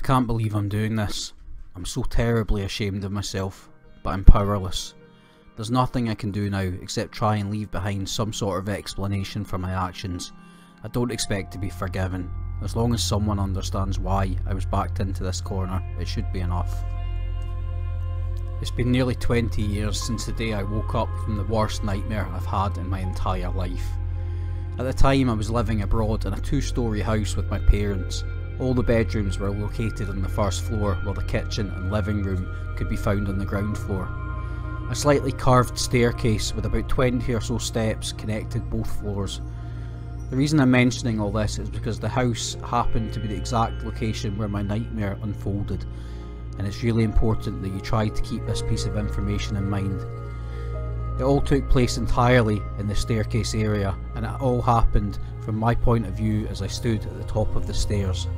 can't believe I'm doing this. I'm so terribly ashamed of myself, but I'm powerless. There's nothing I can do now except try and leave behind some sort of explanation for my actions. I don't expect to be forgiven. As long as someone understands why I was backed into this corner, it should be enough. It's been nearly 20 years since the day I woke up from the worst nightmare I've had in my entire life. At the time I was living abroad in a 2-storey house with my parents. All the bedrooms were located on the first floor, while the kitchen and living room could be found on the ground floor. A slightly curved staircase with about 20 or so steps connected both floors. The reason I'm mentioning all this is because the house happened to be the exact location where my nightmare unfolded, and it's really important that you try to keep this piece of information in mind. It all took place entirely in the staircase area, and it all happened from my point of view as I stood at the top of the stairs.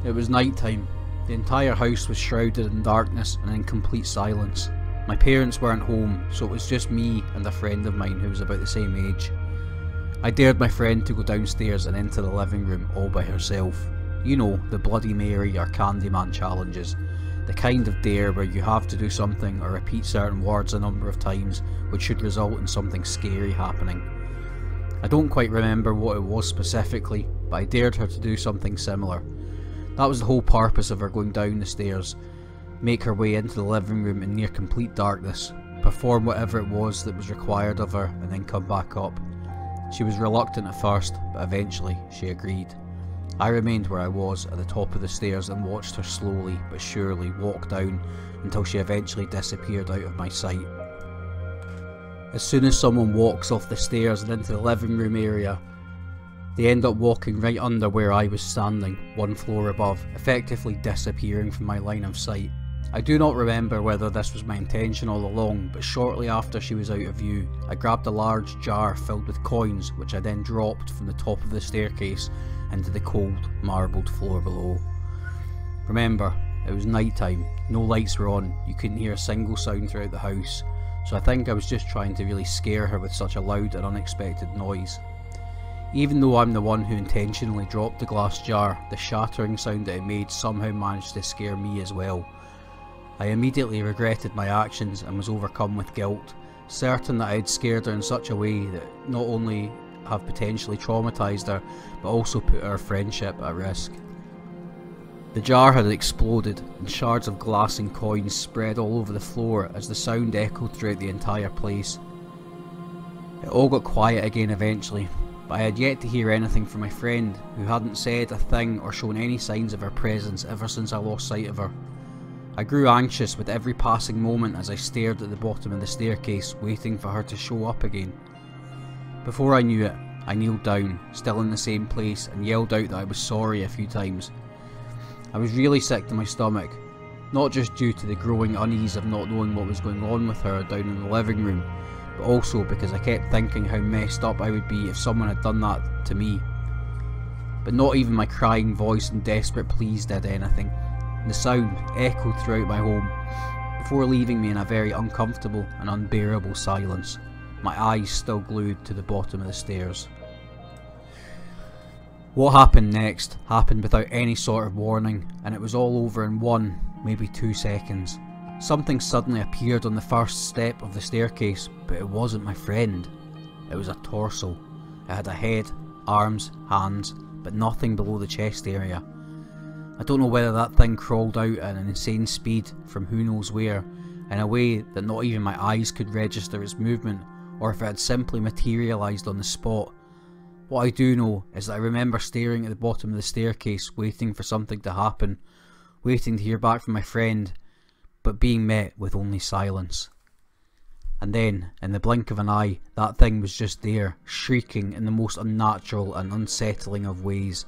It was night time. The entire house was shrouded in darkness and in complete silence. My parents weren't home, so it was just me and a friend of mine who was about the same age. I dared my friend to go downstairs and into the living room all by herself. You know, the Bloody Mary or Candyman challenges. The kind of dare where you have to do something or repeat certain words a number of times which should result in something scary happening. I don't quite remember what it was specifically, but I dared her to do something similar. That was the whole purpose of her going down the stairs. Make her way into the living room in near complete darkness, perform whatever it was that was required of her, and then come back up. She was reluctant at first, but eventually she agreed. I remained where I was at the top of the stairs and watched her slowly but surely walk down until she eventually disappeared out of my sight. As soon as someone walks off the stairs and into the living room area, they end up walking right under where I was standing, one floor above, effectively disappearing from my line of sight. I do not remember whether this was my intention all along, but shortly after she was out of view, I grabbed a large jar filled with coins which I then dropped from the top of the staircase into the cold, marbled floor below. Remember, it was night time, no lights were on, you couldn't hear a single sound throughout the house, so I think I was just trying to really scare her with such a loud and unexpected noise. Even though I'm the one who intentionally dropped the glass jar, the shattering sound that it made somehow managed to scare me as well. I immediately regretted my actions and was overcome with guilt, certain that I had scared her in such a way that not only have potentially traumatised her, but also put our friendship at risk. The jar had exploded, and shards of glass and coins spread all over the floor as the sound echoed throughout the entire place. It all got quiet again eventually, but I had yet to hear anything from my friend, who hadn't said a thing or shown any signs of her presence ever since I lost sight of her. I grew anxious with every passing moment as I stared at the bottom of the staircase, waiting for her to show up again. Before I knew it, I kneeled down, still in the same place, and yelled out that I was sorry a few times. I was really sick to my stomach, not just due to the growing unease of not knowing what was going on with her down in the living room, but also because I kept thinking how messed up I would be if someone had done that to me. But not even my crying voice and desperate pleas did anything. The sound echoed throughout my home, before leaving me in a very uncomfortable and unbearable silence, my eyes still glued to the bottom of the stairs. What happened next happened without any sort of warning, and it was all over in 1, maybe 2 seconds. Something suddenly appeared on the first step of the staircase, but it wasn't my friend. It was a torso. It had a head, arms, hands, but nothing below the chest area. I don't know whether that thing crawled out at an insane speed from who knows where, in a way that not even my eyes could register its movement, or if it had simply materialised on the spot. What I do know is that I remember staring at the bottom of the staircase, waiting for something to happen, waiting to hear back from my friend, but being met with only silence. And then, in the blink of an eye, that thing was just there, shrieking in the most unnatural and unsettling of ways.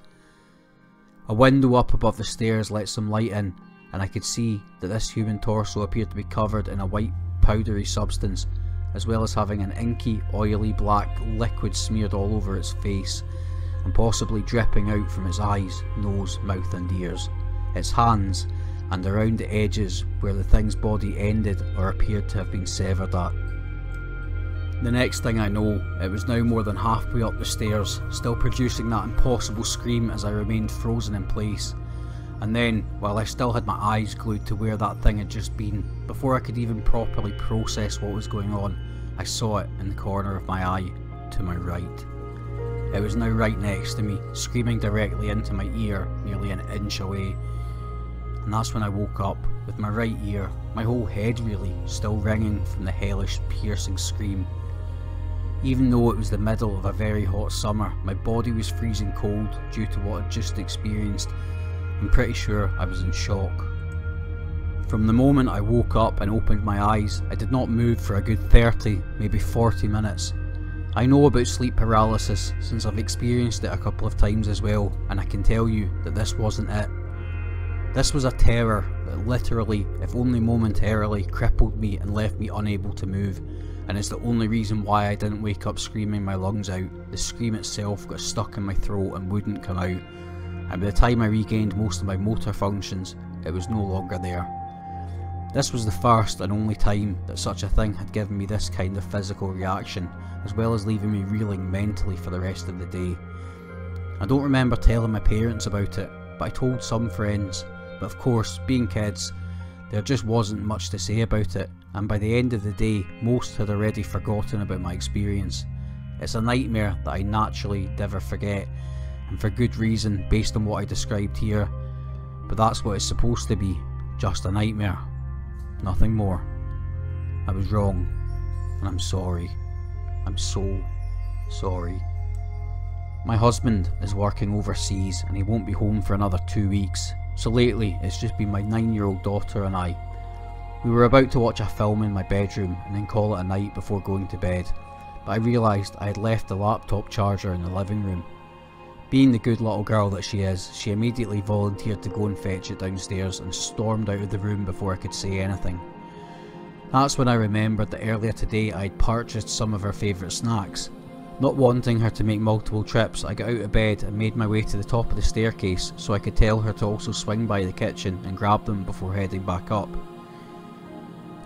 A window up above the stairs let some light in, and I could see that this human torso appeared to be covered in a white powdery substance, as well as having an inky, oily black liquid smeared all over its face, and possibly dripping out from its eyes, nose, mouth and ears, its hands, and around the edges where the thing's body ended or appeared to have been severed at. The next thing I know, it was now more than halfway up the stairs, still producing that impossible scream as I remained frozen in place. And then, while I still had my eyes glued to where that thing had just been, before I could even properly process what was going on, I saw it in the corner of my eye, to my right. It was now right next to me, screaming directly into my ear, nearly an inch away. And that's when I woke up, with my right ear, my whole head really, still ringing from the hellish, piercing scream. Even though it was the middle of a very hot summer, my body was freezing cold due to what I'd just experienced. I'm pretty sure I was in shock. From the moment I woke up and opened my eyes, I did not move for a good 30, maybe 40 minutes. I know about sleep paralysis since I've experienced it a couple of times as well, and I can tell you that this wasn't it. This was a terror that literally, if only momentarily, crippled me and left me unable to move, and it's the only reason why I didn't wake up screaming my lungs out. The scream itself got stuck in my throat and wouldn't come out, and by the time I regained most of my motor functions, it was no longer there. This was the first and only time that such a thing had given me this kind of physical reaction, as well as leaving me reeling mentally for the rest of the day. I don't remember telling my parents about it, but I told some friends, but of course, being kids, there just wasn't much to say about it, and by the end of the day, most had already forgotten about my experience. It's a nightmare that I naturally never forget, and for good reason based on what I described here, but that's what it's supposed to be, just a nightmare, nothing more. I was wrong, and I'm sorry. I'm so sorry. My husband is working overseas and he won't be home for another 2 weeks, so lately it's just been my 9-year-old daughter and I. We were about to watch a film in my bedroom and then call it a night before going to bed, but I realised I had left the laptop charger in the living room. Being the good little girl that she is, she immediately volunteered to go and fetch it downstairs and stormed out of the room before I could say anything. That's when I remembered that earlier today I had purchased some of her favourite snacks. Not wanting her to make multiple trips, I got out of bed and made my way to the top of the staircase so I could tell her to also swing by the kitchen and grab them before heading back up.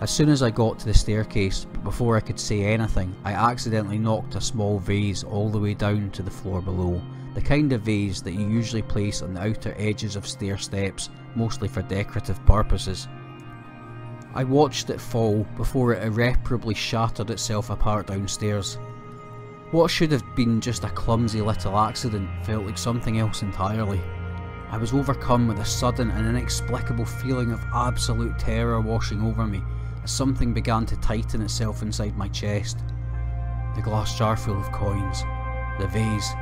As soon as I got to the staircase, but before I could say anything, I accidentally knocked a small vase all the way down to the floor below. The kind of vase that you usually place on the outer edges of stair steps, mostly for decorative purposes. I watched it fall before it irreparably shattered itself apart downstairs. What should have been just a clumsy little accident felt like something else entirely. I was overcome with a sudden and inexplicable feeling of absolute terror washing over me as something began to tighten itself inside my chest. The glass jar full of coins, the vase,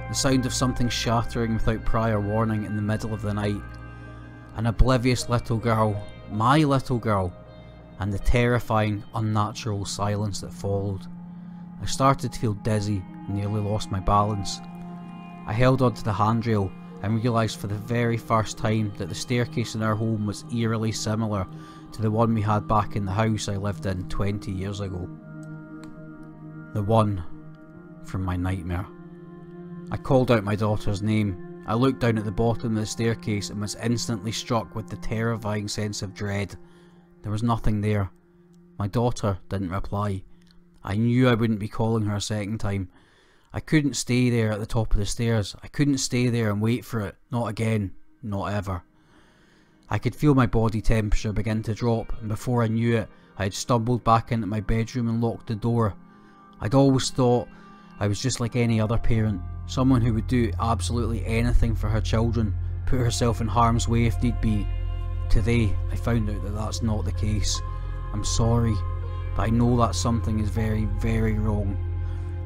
the sound of something shattering without prior warning in the middle of the night, an oblivious little girl, my little girl, and the terrifying, unnatural silence that followed. I started to feel dizzy and nearly lost my balance. I held onto the handrail and realised for the very first time that the staircase in our home was eerily similar to the one we had back in the house I lived in 20 years ago. The one from my nightmare. I called out my daughter's name. I looked down at the bottom of the staircase and was instantly struck with the terrifying sense of dread. There was nothing there. My daughter didn't reply. I knew I wouldn't be calling her a second time. I couldn't stay there at the top of the stairs. I couldn't stay there and wait for it. Not again. Not ever. I could feel my body temperature begin to drop, and before I knew it, I had stumbled back into my bedroom and locked the door. I'd always thought I was just like any other parent, someone who would do absolutely anything for her children, put herself in harm's way if need be. Today, I found out that that's not the case. I'm sorry, but I know that something is very, very wrong.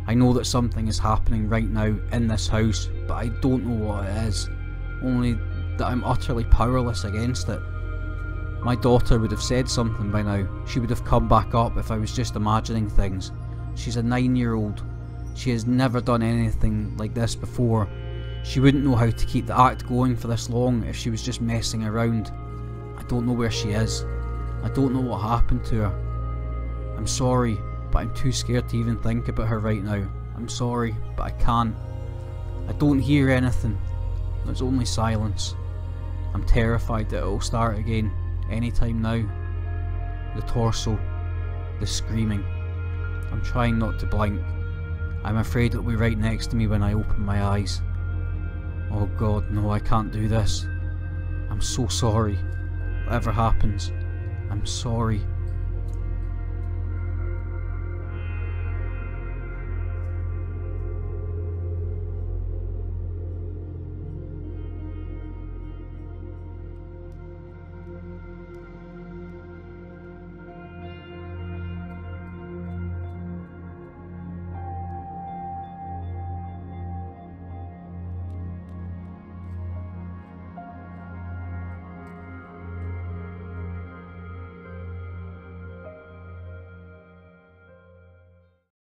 I know that something is happening right now in this house, but I don't know what it is. Only that I'm utterly powerless against it. My daughter would have said something by now. She would have come back up if I was just imagining things. She's a 9-year-old. She has never done anything like this before. She wouldn't know how to keep the act going for this long if she was just messing around. I don't know where she is. I don't know what happened to her. I'm sorry, but I'm too scared to even think about her right now. I'm sorry, but I can't. I don't hear anything. There's only silence. I'm terrified that it'll start again, anytime now. The torso, the screaming. I'm trying not to blink. I'm afraid it'll be right next to me when I open my eyes. Oh God, no, I can't do this. I'm so sorry. Whatever happens, I'm sorry.